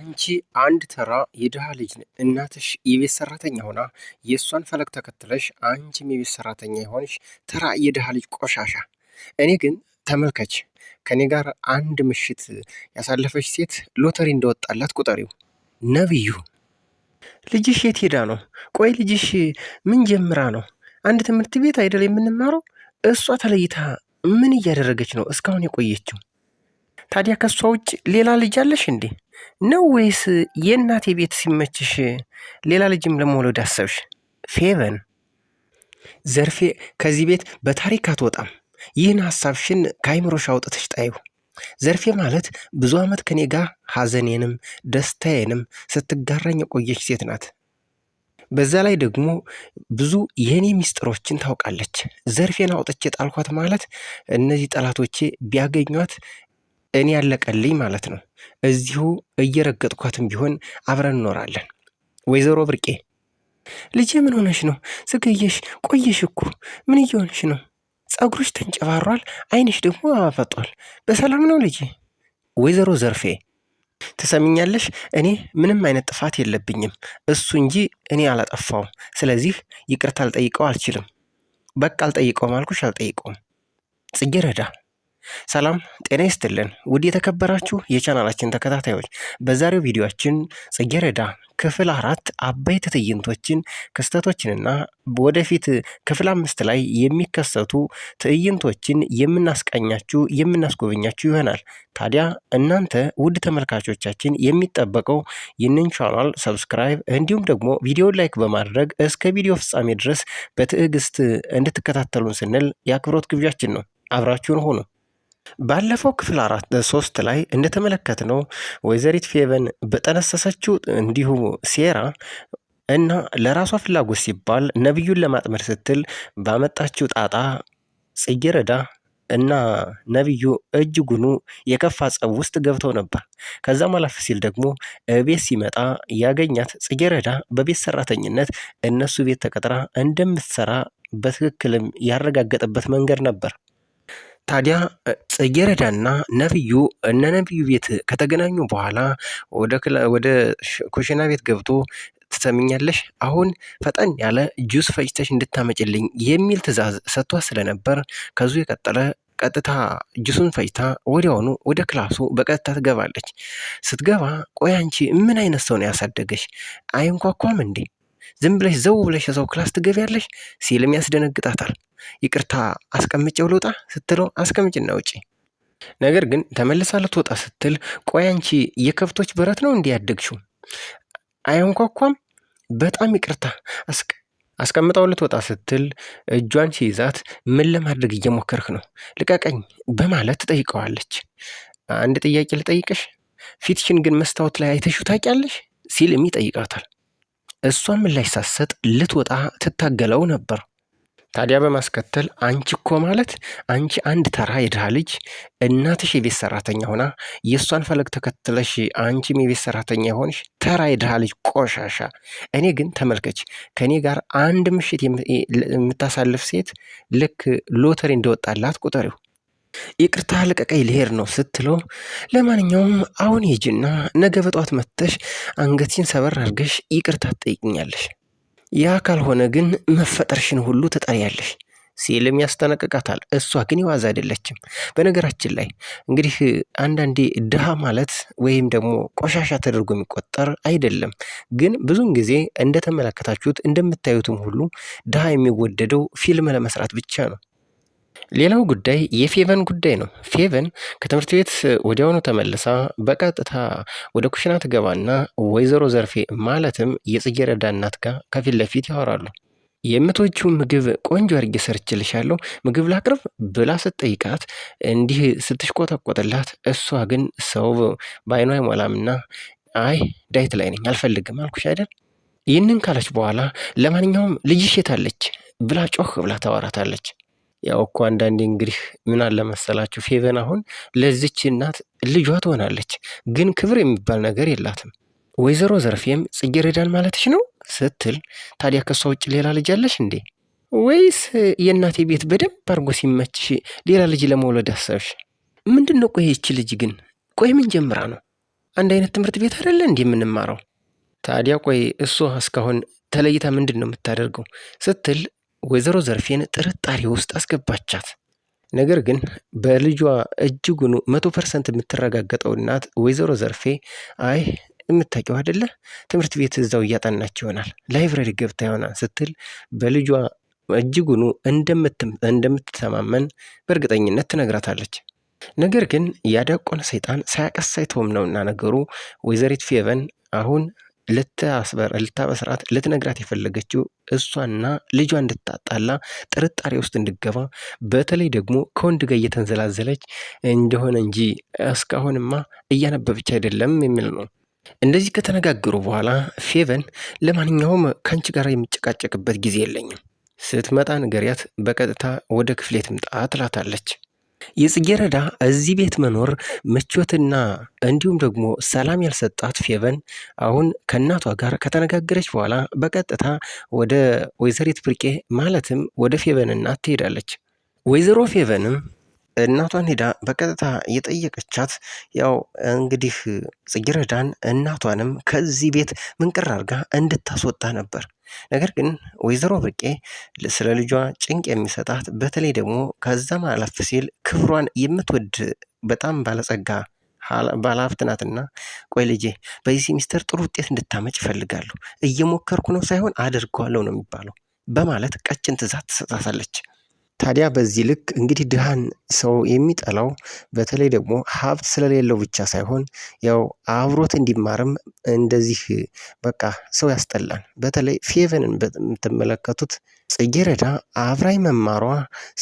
አንቺ አንድ ተራ የድሃ ልጅ እናትሽ የቤት ሰራተኛ ሆና የእሷን ፈለግ ተከትለሽ አንቺም የቤት ሰራተኛ የሆንሽ ተራ የድሃ ልጅ ቆሻሻ። እኔ ግን ተመልከች፣ ከኔ ጋር አንድ ምሽት ያሳለፈች ሴት ሎተሪ እንደወጣላት ቁጠሪው። ነብዩ ልጅሽ የት ሄዳ ነው? ቆይ ልጅሽ ምን ጀምራ ነው? አንድ ትምህርት ቤት አይደል የምንማረው? እሷ ተለይታ ምን እያደረገች ነው እስካሁን የቆየችው? ታዲያ ከሷ ውጭ ሌላ ልጅ አለሽ እንዴ? ነው ወይስ የእናቴ ቤት ሲመችሽ ሌላ ልጅም ለመውለድ አሰብሽ? ፌቨን ዘርፌ ከዚህ ቤት በታሪክ አትወጣም። ይህን ሐሳብሽን ከአይምሮሽ አውጥተሽ ጣይው። ዘርፌ ማለት ብዙ ዓመት ከኔ ጋር ሐዘኔንም ደስታዬንም ስትጋራኝ የቆየች ሴት ናት። በዛ ላይ ደግሞ ብዙ የኔ ሚስጥሮችን ታውቃለች። ዘርፌን አውጥቼ ጣልኳት ማለት እነዚህ ጠላቶቼ ቢያገኟት እኔ ያለቀልኝ ማለት ነው። እዚሁ እየረገጥኳትም ቢሆን አብረን እንኖራለን። ወይዘሮ ብርቄ ልጄ ምን ሆነሽ ነው? ዘገየሽ፣ ቆየሽ እኮ። ምን እየሆንሽ ነው? ፀጉርሽ ተንጨባሯል፣ አይንሽ ደግሞ አፈጧል። በሰላም ነው ልጄ? ወይዘሮ ዘርፌ ትሰሚኛለሽ? እኔ ምንም አይነት ጥፋት የለብኝም፣ እሱ እንጂ እኔ አላጠፋውም። ስለዚህ ይቅርታ አልጠይቀው አልችልም። በቃ አልጠይቀውም አልኩሽ፣ አልጠይቀውም። ጽጌረዳ ሰላም ጤና ይስጥልን ውድ የተከበራችሁ የቻናላችን ተከታታዮች፣ በዛሬው ቪዲዮአችን ጽጌረዳ ክፍል 4 አበይት ትዕይንቶችን ክስተቶችንና ወደፊት ክፍል 5 ላይ የሚከሰቱ ትዕይንቶችን የምናስቃኛችሁ የምናስጎበኛችሁ ይሆናል። ታዲያ እናንተ ውድ ተመልካቾቻችን የሚጠበቀው ይህንን ቻናል ሰብስክራይብ እንዲሁም ደግሞ ቪዲዮ ላይክ በማድረግ እስከ ቪዲዮ ፍጻሜ ድረስ በትዕግስት እንድትከታተሉን ስንል የአክብሮት ግብዣችን ነው። አብራችሁን ሆኑ። ባለፈው ክፍል 3 ላይ እንደተመለከትነው ወይዘሪት ፌቨን በጠነሰሰችው እንዲሁ ሴራ እና ለራሷ ፍላጎት ሲባል ነብዩን ለማጥመድ ስትል ባመጣችው ጣጣ ጽጌረዳ እና ነብዩ እጅጉኑ የከፋ ጸብ ውስጥ ገብተው ነበር። ከዛም አላፍ ሲል ደግሞ ቤት ሲመጣ ያገኛት ጽጌረዳ በቤት ሰራተኝነት እነሱ ቤት ተቀጥራ እንደምትሰራ በትክክልም ያረጋገጠበት መንገድ ነበር። ታዲያ ጽጌረዳና ነብዩ እነ ነብዩ ቤት ከተገናኙ በኋላ ወደ ኩሽና ቤት ገብቶ ትሰሚኛለሽ፣ አሁን ፈጠን ያለ ጁስ ፈጭተሽ እንድታመጭልኝ የሚል ትዕዛዝ ሰጥቷት ስለነበር ከዙ የቀጠለ ቀጥታ ጁሱን ፈጭታ ወዲያውኑ ወደ ክላሱ በቀጥታ ትገባለች። ስትገባ ቆይ አንቺ ምን አይነት ሰው ነው ያሳደገሽ? አይንኳኳም እንዴ? ዝም ብለሽ ዘው ብለሽ የሰው ክላስ ትገቢያለሽ ሲልም ያስደነግጣታል። ይቅርታ አስቀምጬው ልውጣ ስትለው አስቀምጭና ውጪ። ነገር ግን ተመልሳ ልትወጣ ስትል ቆይ አንቺ የከብቶች በረት ነው እንዲያደግሽው? አይንኳኳም? በጣም ይቅርታ አስቀምጣው ልትወጣ ስትል እጇን ሲይዛት ምን ለማድረግ እየሞከርክ ነው? ልቀቀኝ በማለት ትጠይቀዋለች። አንድ ጥያቄ ልጠይቅሽ፣ ፊትሽን ግን መስታወት ላይ አይተሽው ታውቂያለሽ? ሲልም ይጠይቃታል። እሷም ምላሽ ሳትሰጥ ልትወጣ ትታገለው ነበር። ታዲያ በማስከተል አንቺ እኮ ማለት አንቺ አንድ ተራ የድሃ ልጅ እናትሽ የቤት ሰራተኛ ሆና የእሷን ፈለግ ተከትለሽ አንቺም የቤት ሰራተኛ የሆንሽ ተራ የድሃ ልጅ ቆሻሻ። እኔ ግን ተመልከች፣ ከእኔ ጋር አንድ ምሽት የምታሳልፍ ሴት ልክ ሎተሪ እንደወጣላት ቁጠሪው። ይቅርታ ልቀቀኝ ልሄድ ነው ስትለው፣ ለማንኛውም አሁን ሂጂና ነገ በጧት መጥተሽ አንገትሽን ሰበር አድርገሽ ይቅርታ ትጠይቅኛለሽ፣ ያ ካልሆነ ግን መፈጠርሽን ሁሉ ትጠሪያለሽ ሲልም ያስጠነቅቃታል። እሷ ግን የዋዛ አይደለችም። በነገራችን ላይ እንግዲህ አንዳንዴ ድሃ ማለት ወይም ደግሞ ቆሻሻ ተደርጎ የሚቆጠር አይደለም። ግን ብዙን ጊዜ እንደተመለከታችሁት እንደምታዩትም ሁሉ ድሃ የሚወደደው ፊልም ለመስራት ብቻ ነው። ሌላው ጉዳይ የፌቨን ጉዳይ ነው። ፌቨን ከትምህርት ቤት ወዲያውኑ ተመልሳ በቀጥታ ወደ ኩሽና ትገባና ወይዘሮ ዘርፌ ማለትም የጽጌረዳ እናት ጋር ከፊት ለፊት ያወራሉ። የምትወጂው ምግብ ቆንጆ አድርጌ ሰርችልሻለሁ፣ ምግብ ላቅርብ ብላ ስትጠይቃት እንዲህ ስትሽቆጠቆጥላት፣ እሷ ግን ሰው በአይኗ አይሞላምና አይ ዳይት ላይ ነኝ አልፈልግም አልኩሽ አይደል? ይህንን ካለች በኋላ ለማንኛውም ልጅሽ የታለች ብላ ጮህ ብላ ታወራታለች። ያው እኮ አንዳንዴ እንግዲህ ምን አለ መሰላችሁ፣ ፌቨን አሁን ለዚች እናት ልጇ ትሆናለች፣ ግን ክብር የሚባል ነገር የላትም። ወይዘሮ ዘርፌም ጽጌረዳን ማለትሽ ነው ስትል፣ ታዲያ ከሷ ውጭ ሌላ ልጅ አለሽ እንዴ? ወይስ የእናቴ ቤት በደንብ አድርጎ ሲመችሽ ሌላ ልጅ ለመውለድ አሰብሽ? ምንድን ነው? ቆይ ይቺ ልጅ ግን ቆይ ምን ጀምራ ነው? አንድ አይነት ትምህርት ቤት አይደለ እንዲህ የምንማረው? ታዲያ ቆይ እሷ እስካሁን ተለይታ ምንድን ነው የምታደርገው ስትል ወይዘሮ ዘርፌን ጥርጣሬ ውስጥ አስገባቻት። ነገር ግን በልጇ እጅጉኑ 100% የምትረጋገጠው እናት ወይዘሮ ዘርፌ አይ የምታውቂው አይደለ ትምህርት ቤት እዛው እያጠናች ይሆናል፣ ላይብረሪ ገብታ ይሆናል ስትል በልጇ እጅጉኑ እንደምትተማመን በእርግጠኝነት ትነግራታለች። ነገር ግን ያዳቆነ ሰይጣን ሳያቀስ አይተውም ነውና ነገሩ ወይዘሪት ፌቨን አሁን ልታበስራት ልትነግራት የፈለገችው እሷና ልጇ እንድታጣላ ጥርጣሬ ውስጥ እንድገባ በተለይ ደግሞ ከወንድ ጋር እየተንዘላዘለች እንደሆነ እንጂ እስካሁንማ እያነበበች አይደለም የሚል ነው። እንደዚህ ከተነጋገሩ በኋላ ፌቨን ለማንኛውም ከአንቺ ጋር የምጨቃጨቅበት ጊዜ የለኝም፣ ስትመጣ ንገሪያት በቀጥታ ወደ ክፍሌ ትምጣ ትላታለች። የጽጌረዳ እዚህ ቤት መኖር ምቾትና እንዲሁም ደግሞ ሰላም ያልሰጣት ፌቨን አሁን ከእናቷ ጋር ከተነጋገረች በኋላ በቀጥታ ወደ ወይዘሪት ብርቄ ማለትም ወደ ፌቨን እናት ትሄዳለች። ወይዘሮ ፌቨንም እናቷን ሄዳ በቀጥታ የጠየቀቻት ያው እንግዲህ ጽጌረዳን እናቷንም ከዚህ ቤት ምንቅር አድርጋ እንድታስወጣ ነበር። ነገር ግን ወይዘሮ ብርቄ ስለ ልጇ ጭንቅ የሚሰጣት በተለይ ደግሞ ከዛም አለፍ ሲል ክብሯን የምትወድ በጣም ባለጸጋ ባለሀብት ናትና ቆይ ልጄ በዚህ ሴሚስተር ጥሩ ውጤት እንድታመጭ እፈልጋለሁ፣ እየሞከርኩ ነው ሳይሆን አደርገዋለሁ ነው የሚባለው በማለት ቀጭን ትዕዛዝ ትሰጣታለች። ታዲያ በዚህ ልክ እንግዲህ ድሃን ሰው የሚጠላው በተለይ ደግሞ ሀብት ስለሌለው ብቻ ሳይሆን ያው አብሮት እንዲማርም እንደዚህ በቃ ሰው ያስጠላል። በተለይ ፌቨንን በምትመለከቱት ጽጌረዳ አብራይ መማሯ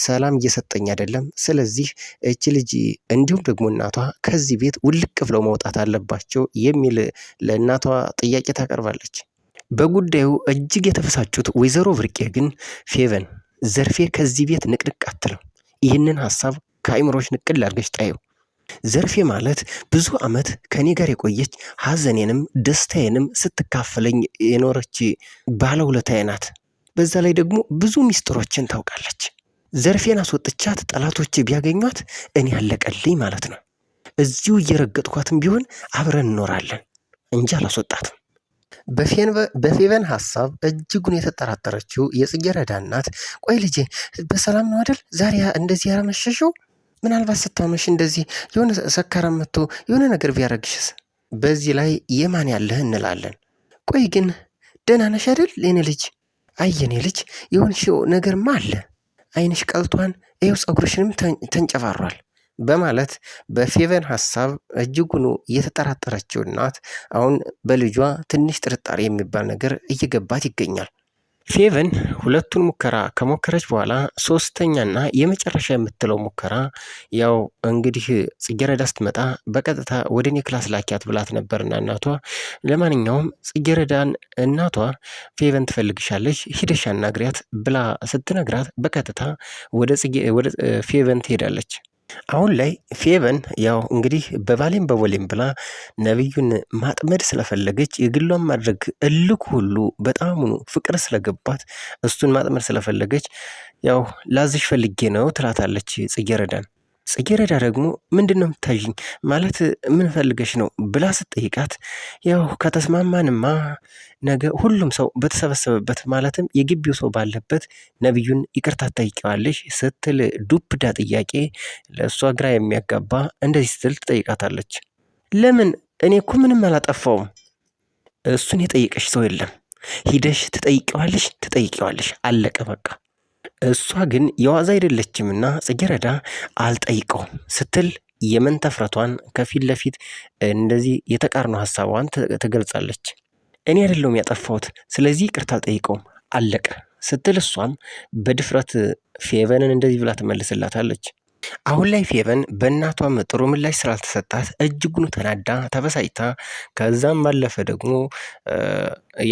ሰላም እየሰጠኝ አይደለም። ስለዚህ እች ልጅ እንዲሁም ደግሞ እናቷ ከዚህ ቤት ውልቅ ብለው መውጣት አለባቸው የሚል ለእናቷ ጥያቄ ታቀርባለች። በጉዳዩ እጅግ የተበሳጩት ወይዘሮ ብርቄ ግን ፌቨን ዘርፌ ከዚህ ቤት ንቅንቅ አትልም፣ ይህንን ሀሳብ ከአይምሮች ንቅል አድርገሽ ጣዩ። ዘርፌ ማለት ብዙ ዓመት ከኔ ጋር የቆየች ሀዘኔንም ደስታዬንም ስትካፈለኝ የኖረች ባለውለታዬ ናት። በዛ ላይ ደግሞ ብዙ ሚስጥሮችን ታውቃለች። ዘርፌን አስወጥቻት ጠላቶች ቢያገኟት እኔ ያለቀልኝ ማለት ነው። እዚሁ እየረገጥኳትም ቢሆን አብረን እንኖራለን እንጂ አላስወጣትም። በፌቨን ሀሳብ እጅጉን የተጠራጠረችው የጽጌረዳ እናት ቆይ ልጄ በሰላም ነው አይደል ዛሬ እንደዚህ ያመሸሽው? ምናልባት ስታመሽ እንደዚህ የሆነ ሰካራም መጥቶ የሆነ ነገር ቢያረግሽስ? በዚህ ላይ የማን ያለህ እንላለን። ቆይ ግን ደህና ነሽ አይደል የኔ ልጅ? አየኔ ልጅ የሆንሽው ነገርማ አለ፣ አይንሽ ቀልቷን፣ ይኸው ፀጉርሽንም ተንጨባሯል በማለት በፌቨን ሀሳብ እጅጉኑ እየተጠራጠረችው እናት አሁን በልጇ ትንሽ ጥርጣሬ የሚባል ነገር እየገባት ይገኛል። ፌቨን ሁለቱን ሙከራ ከሞከረች በኋላ ሶስተኛና የመጨረሻ የምትለው ሙከራ ያው እንግዲህ ጽጌረዳ ስትመጣ በቀጥታ ወደ እኔ ክላስ ላኪያት ብላት ነበርና እናቷ ለማንኛውም ጽጌረዳን እናቷ ፌቨን ትፈልግሻለች ሂደሽ አናግሪያት ብላ ስትነግራት በቀጥታ ወደ ፌቨን ትሄዳለች። አሁን ላይ ፌቨን ያው እንግዲህ በባሌም በቦሌም ብላ ነብዩን ማጥመድ ስለፈለገች የግሏን ማድረግ እልክ ሁሉ በጣሙኑ ፍቅር ስለገባት እሱን ማጥመድ ስለፈለገች ያው ላዝሽ ፈልጌ ነው ትላታለች ጽጌረዳን። ጽጌረዳ ደግሞ ምንድነው የምታዥኝ ማለት ምን ፈልገሽ ነው ብላ ስትጠይቃት ያው ከተስማማንማ ነገ ሁሉም ሰው በተሰበሰበበት ማለትም የግቢው ሰው ባለበት ነብዩን ይቅርታ ትጠይቂዋለሽ ስትል ዱብዳ ጥያቄ ለእሷ ግራ የሚያጋባ እንደዚህ ስትል ትጠይቃታለች። ለምን እኔ እኮ ምንም አላጠፋውም፣ እሱን የጠየቀሽ ሰው የለም፣ ሂደሽ ትጠይቂዋለሽ አለቀ በቃ። እሷ ግን የዋዛ አይደለችምና ጽጌረዳ አልጠይቀውም ስትል የመንተፍረቷን ከፊት ለፊት እንደዚህ የተቃርኖ ሀሳቧን ትገልጻለች። እኔ አይደለሁም ያጠፋሁት፣ ስለዚህ ይቅርታ አልጠይቀውም አለቀ ስትል እሷም በድፍረት ፌቨንን እንደዚህ ብላ ትመልስላታለች። አሁን ላይ ፌቨን በእናቷም ጥሩ ምላሽ ስላልተሰጣት እጅጉን ተናዳ ተበሳጭታ ከዛም ባለፈ ደግሞ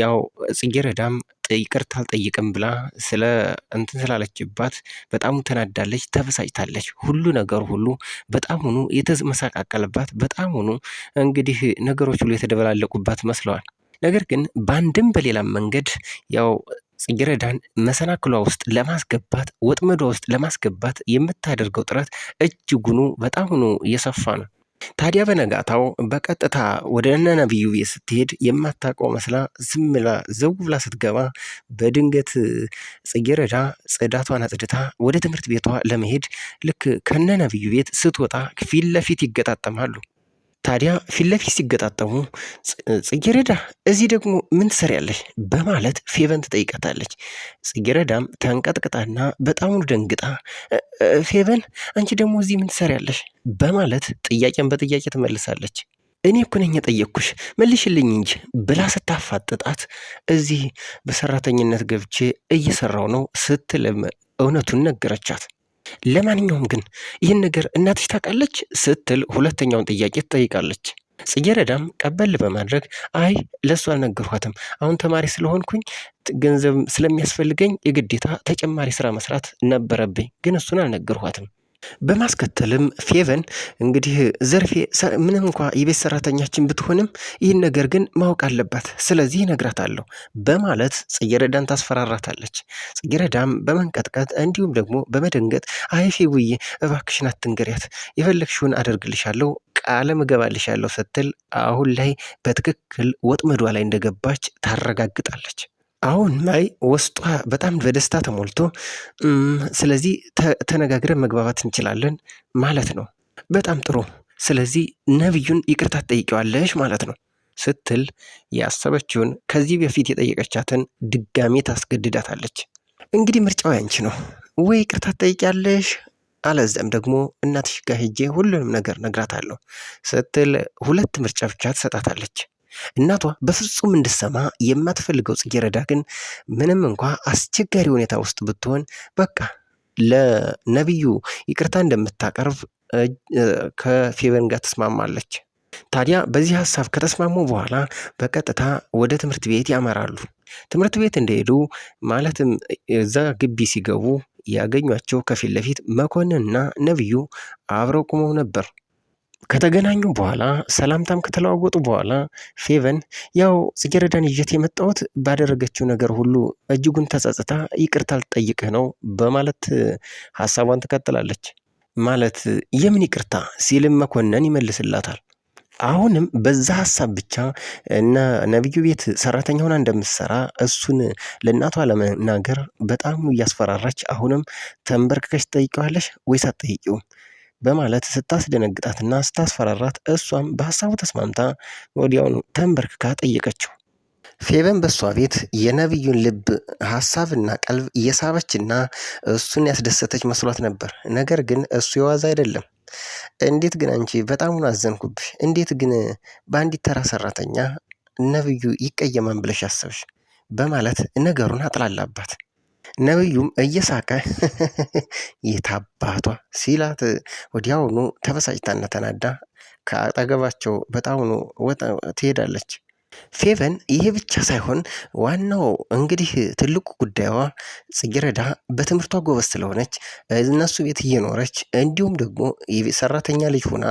ያው ጽጌረዳም ይቅርታ አልጠይቅም ብላ ስላለችባት በጣም ተናዳለች፣ ተበሳጭታለች። ሁሉ ነገር ሁሉ በጣም ሆኖ የተመሰቃቀለባት በጣም ሆኖ እንግዲህ ነገሮች ሁሉ የተደበላለቁባት መስለዋል። ነገር ግን በአንድም በሌላም መንገድ ያው ጽጌረዳን መሰናክሏ ውስጥ ለማስገባት ወጥመዷ ውስጥ ለማስገባት የምታደርገው ጥረት እጅጉኑ በጣም ሆኖ እየሰፋ ነው። ታዲያ በነጋታው በቀጥታ ወደ እነ ነብዩ ቤት ስትሄድ የማታውቀው መስላ ዝም ብላ ዘው ብላ ስትገባ በድንገት ጽጌረዳ ጽዳቷን አጽድታ ወደ ትምህርት ቤቷ ለመሄድ ልክ ከነ ነብዩ ቤት ስትወጣ ፊት ለፊት ይገጣጠማሉ። ታዲያ ፊት ለፊት ሲገጣጠሙ ጽጌረዳ እዚህ ደግሞ ምን ትሰሪያለሽ? በማለት ፌቨን ትጠይቃታለች። ጽጌረዳም ተንቀጥቅጣና በጣም ደንግጣ ፌቨን አንቺ ደግሞ እዚህ ምን ትሰሪያለሽ? በማለት ጥያቄን በጥያቄ ትመልሳለች። እኔ እኮ ነኝ የጠየቅኩሽ መልሽልኝ እንጂ ብላ ስታፋጥጣት እዚህ በሰራተኝነት ገብቼ እየሰራው ነው ስትልም እውነቱን ነገረቻት። ለማንኛውም ግን ይህን ነገር እናትሽ ታውቃለች ስትል ሁለተኛውን ጥያቄ ትጠይቃለች። ጽጌረዳም ቀበል በማድረግ አይ ለእሱ አልነገርኋትም፣ አሁን ተማሪ ስለሆንኩኝ ገንዘብ ስለሚያስፈልገኝ የግዴታ ተጨማሪ ስራ መስራት ነበረብኝ፣ ግን እሱን አልነገርኋትም። በማስከተልም ፌቨን እንግዲህ ዘርፌ ምንም እንኳ የቤት ሰራተኛችን ብትሆንም ይህን ነገር ግን ማወቅ አለባት፣ ስለዚህ እነግራታለሁ በማለት ጽጌረዳን ታስፈራራታለች። ጽጌረዳም በመንቀጥቀጥ እንዲሁም ደግሞ በመደንገጥ አይ ፌቡዬ እባክሽን አትንገሪያት፣ የፈለግሽውን አደርግልሻለሁ ቃለም እገባልሻለሁ ስትል አሁን ላይ በትክክል ወጥመዷ ላይ እንደገባች ታረጋግጣለች። አሁን ላይ ውስጧ በጣም በደስታ ተሞልቶ ስለዚህ ተነጋግረን መግባባት እንችላለን ማለት ነው። በጣም ጥሩ፣ ስለዚህ ነብዩን ይቅርታ ትጠይቂዋለሽ ማለት ነው ስትል ያሰበችውን ከዚህ በፊት የጠየቀቻትን ድጋሜ ታስገድዳታለች። እንግዲህ ምርጫው ያንቺ ነው፣ ወይ ይቅርታ ትጠይቂያለሽ አለዚያም ደግሞ እናትሽ ጋር ሄጄ ሁሉንም ነገር ነግራታለሁ ስትል ሁለት ምርጫ ብቻ ትሰጣታለች። እናቷ በፍጹም እንድሰማ የማትፈልገው ጽጌረዳ ግን ምንም እንኳ አስቸጋሪ ሁኔታ ውስጥ ብትሆን በቃ ለነብዩ ይቅርታ እንደምታቀርብ ከፌቨን ጋር ተስማማለች። ታዲያ በዚህ ሀሳብ ከተስማሙ በኋላ በቀጥታ ወደ ትምህርት ቤት ያመራሉ። ትምህርት ቤት እንደሄዱ ማለትም እዛ ግቢ ሲገቡ ያገኟቸው ከፊት ለፊት መኮንንና ነብዩ አብረው ቆመው ነበር። ከተገናኙ በኋላ ሰላምታም ከተለዋወጡ በኋላ ፌቨን ያው ጽጌረዳን ይዤት የመጣሁት ባደረገችው ነገር ሁሉ እጅጉን ተጸጽታ ይቅርታ ልጠይቅህ ነው በማለት ሀሳቧን ትቀጥላለች። ማለት የምን ይቅርታ ሲልም መኮንን ይመልስላታል። አሁንም በዛ ሀሳብ ብቻ እና ነብዩ ቤት ሰራተኛ ሆና እንደምትሰራ እሱን ለእናቷ ለመናገር በጣም እያስፈራራች አሁንም ተንበርክከሽ ትጠይቀዋለሽ ወይስ አትጠይቂውም በማለት ስታስደነግጣትና ስታስፈራራት እሷም በሀሳቡ ተስማምታ ወዲያውኑ ተንበርክካ ጠየቀችው። ፌቨን በእሷ ቤት የነብዩን ልብ ሀሳብና ቀልብ እየሳበችና እሱን ያስደሰተች መስሏት ነበር። ነገር ግን እሱ የዋዛ አይደለም። እንዴት ግን አንቺ በጣም አዘንኩብሽ፣ እንዴት ግን በአንዲት ተራ ሰራተኛ ነብዩ ይቀየማን ብለሽ አሰብሽ በማለት ነገሩን አጥላላባት። ነብዩም እየሳቀ የታባቷ ሲላት ወዲያውኑ ተበሳጭታና ተናዳ ከአጠገባቸው በጣውኑ ወጣ ትሄዳለች። ፌቨን ይሄ ብቻ ሳይሆን ዋናው እንግዲህ ትልቁ ጉዳዩዋ ጽጌረዳ በትምህርቷ ጎበዝ ስለሆነች እነሱ ቤት እየኖረች እንዲሁም ደግሞ ሰራተኛ ልጅ ሆና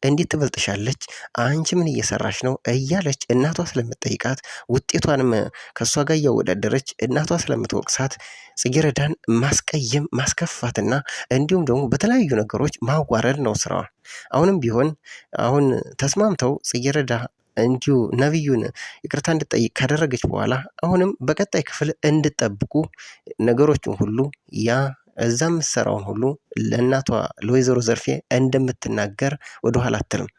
እንዴት ትበልጥሻለች? አንቺ ምን እየሰራች ነው? እያለች እናቷ ስለምትጠይቃት ውጤቷንም ከእሷ ጋር እያወዳደረች እናቷ ስለምትወቅሳት ጽጌረዳን ማስቀየም ማስከፋትና እንዲሁም ደግሞ በተለያዩ ነገሮች ማዋረድ ነው ስራዋ። አሁንም ቢሆን አሁን ተስማምተው ጽጌረዳ እንዲሁ ነብዩን ይቅርታ እንድጠይቅ ካደረገች በኋላ አሁንም በቀጣይ ክፍል እንድጠብቁ ነገሮችን ሁሉ ያ እዛም ሰራውን ሁሉ ለእናቷ ለወይዘሮ ዘርፌ እንደምትናገር ወደኋላ አትልም።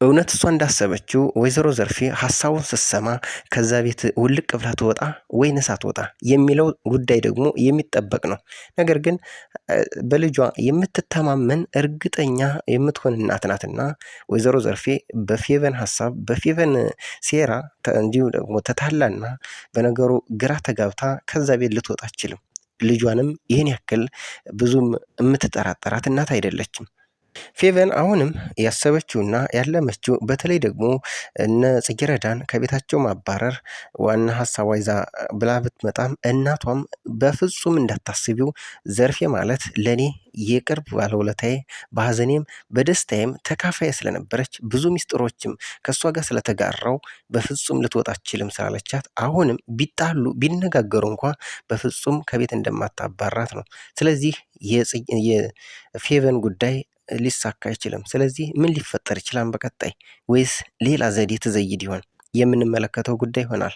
እውነት እሷ እንዳሰበችው ወይዘሮ ዘርፌ ሀሳቡን ስትሰማ ከዛ ቤት ውልቅ ብላ ትወጣ ወይንስ አትወጣ የሚለው ጉዳይ ደግሞ የሚጠበቅ ነው። ነገር ግን በልጇ የምትተማመን እርግጠኛ የምትሆን እናት ናትና ወይዘሮ ዘርፌ በፌቨን ሀሳብ በፌቨን ሴራ እንዲሁ ደግሞ ተታላና በነገሩ ግራ ተጋብታ ከዛ ቤት ልትወጣ አትችልም። ልጇንም ይህን ያክል ብዙም የምትጠራጠራት እናት አይደለችም። ፌቨን አሁንም ያሰበችውና ያለመችው በተለይ ደግሞ እነ ጽጌረዳን ከቤታቸው ማባረር ዋና ሀሳቧ ይዛ ብላ ብትመጣም እናቷም በፍጹም እንዳታስቢው ዘርፌ ማለት ለኔ የቅርብ ባለውለታዬ በሀዘኔም በደስታዬም ተካፋይ ስለነበረች ብዙ ሚስጥሮችም ከእሷ ጋር ስለተጋራው በፍጹም ልትወጣ አትችልም ስላለቻት አሁንም ቢጣሉ ቢነጋገሩ እንኳ በፍጹም ከቤት እንደማታባራት ነው። ስለዚህ የፌቨን ጉዳይ ሊሳካ አይችልም። ስለዚህ ምን ሊፈጠር ይችላል በቀጣይ? ወይስ ሌላ ዘዴ ትዘይድ ይሆን? የምንመለከተው ጉዳይ ይሆናል።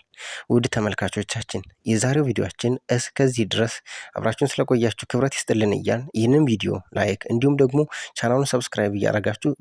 ውድ ተመልካቾቻችን የዛሬው ቪዲዮአችን እስከዚህ ድረስ አብራችሁን ስለቆያችሁ ክብረት ይስጥልን እያልን ይህንን ቪዲዮ ላይክ እንዲሁም ደግሞ ቻናሉን ሰብስክራይብ እያደረጋችሁ